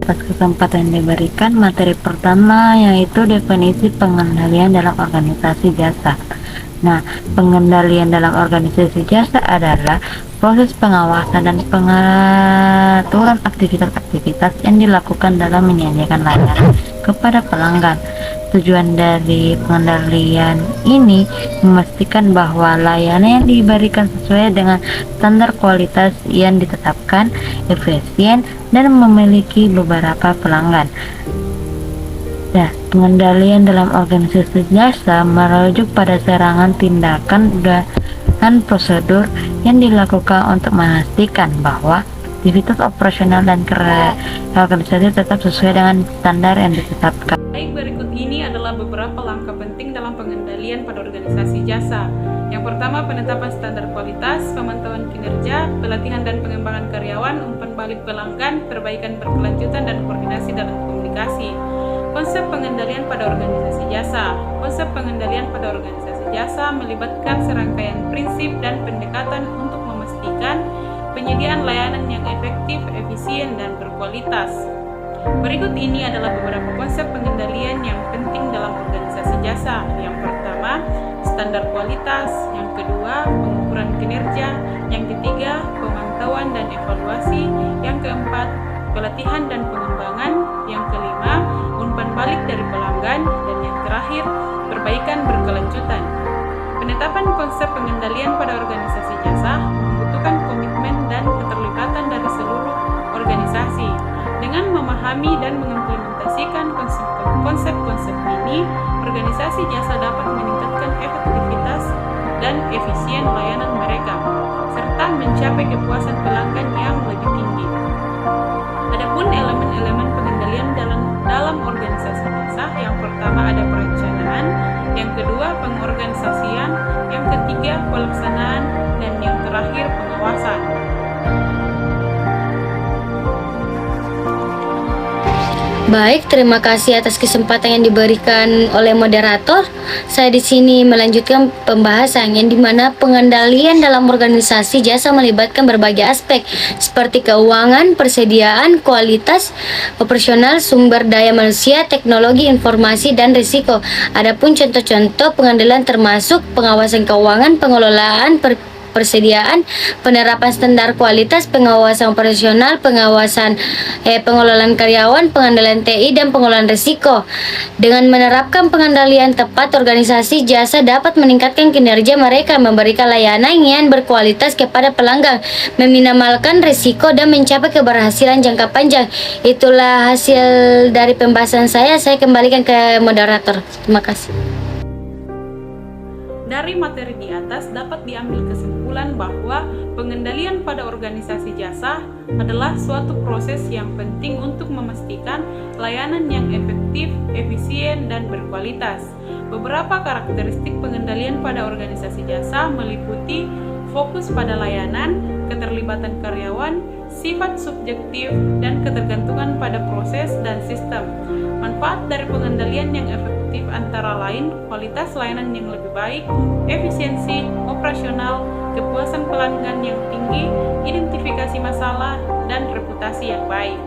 atas kesempatan yang diberikan. Materi pertama yaitu definisi pengendalian dalam organisasi jasa. Nah, pengendalian dalam organisasi jasa adalah proses pengawasan dan pengaturan aktivitas-aktivitas yang dilakukan dalam menyajikan layanan kepada pelanggan. Tujuan dari pengendalian ini memastikan bahwa layanan yang diberikan sesuai dengan standar kualitas yang ditetapkan, efisien, dan memiliki beberapa pelanggan. Nah, pengendalian dalam organisasi jasa merujuk pada serangan tindakan dan prosedur yang dilakukan untuk memastikan bahwa aktivitas operasional dan organisasi tetap sesuai dengan standar yang ditetapkan. Baik, berikut ini adalah beberapa langkah penting dalam pengendalian pada organisasi jasa. Yang pertama, penetapan standar kualitas, pemantauan kinerja, pelatihan dan pengembangan karyawan, umpan balik pelanggan, perbaikan berkelanjutan, dan koordinasi dalam komunikasi. Konsep pengendalian pada organisasi jasa. Konsep pengendalian pada organisasi jasa melibatkan serangkaian prinsip dan pendekatan untuk memastikan penyediaan layanan yang efektif, efisien, dan berkualitas. Berikut ini adalah beberapa konsep pengendalian yang penting dalam organisasi jasa. Yang pertama, standar kualitas. Yang kedua, pengukuran kinerja. Yang ketiga, pemantauan dan evaluasi. Yang keempat, pelatihan dan pengembangan. Yang kelima, umpan balik dari pelanggan. Dan yang terakhir, perbaikan berkelanjutan. Penetapan konsep pengendalian pada organisasi jasa membutuhkan komitmen dan keterlibatan dari seluruh organisasi. Dengan memahami dan mengimplementasikan konsep-konsep ini, organisasi jasa dapat meningkatkan efektivitas dan efisien layanan mereka, serta mencapai kepuasan pelanggan yang lebih tinggi. Adapun elemen-elemen pengendalian dalam organisasi jasa, yang pertama ada perencanaan, yang kedua pengorganisasian, yang ketiga pelaksanaan, dan yang terakhir pengawasan. Baik, terima kasih atas kesempatan yang diberikan oleh moderator. Saya di sini melanjutkan pembahasan yang dimana pengendalian dalam organisasi jasa melibatkan berbagai aspek seperti keuangan, persediaan, kualitas, operasional, sumber daya manusia, teknologi, informasi, dan risiko. Adapun contoh-contoh pengendalian termasuk pengawasan keuangan, pengelolaan, persediaan, penerapan standar kualitas, pengawasan operasional, pengelolaan karyawan, pengendalian TI, dan pengelolaan risiko. Dengan menerapkan pengendalian tepat, organisasi jasa dapat meningkatkan kinerja mereka, memberikan layanan yang berkualitas kepada pelanggan, meminimalkan risiko, dan mencapai keberhasilan jangka panjang. Itulah hasil dari pembahasan saya. Saya kembalikan ke moderator. Terima kasih. Dari materi di atas dapat diambil kesimpulan bahwa pengendalian pada organisasi jasa adalah suatu proses yang penting untuk memastikan layanan yang efektif, efisien, dan berkualitas. Beberapa karakteristik pengendalian pada organisasi jasa meliputi fokus pada layanan, keterlibatan karyawan, sifat subjektif, dan ketergantungan pada proses dan sistem. Manfaat dari pengendalian yang efektif antara lain kualitas layanan yang lebih baik, efisiensi operasional, kepuasan pelanggan yang tinggi, identifikasi masalah, dan reputasi yang baik.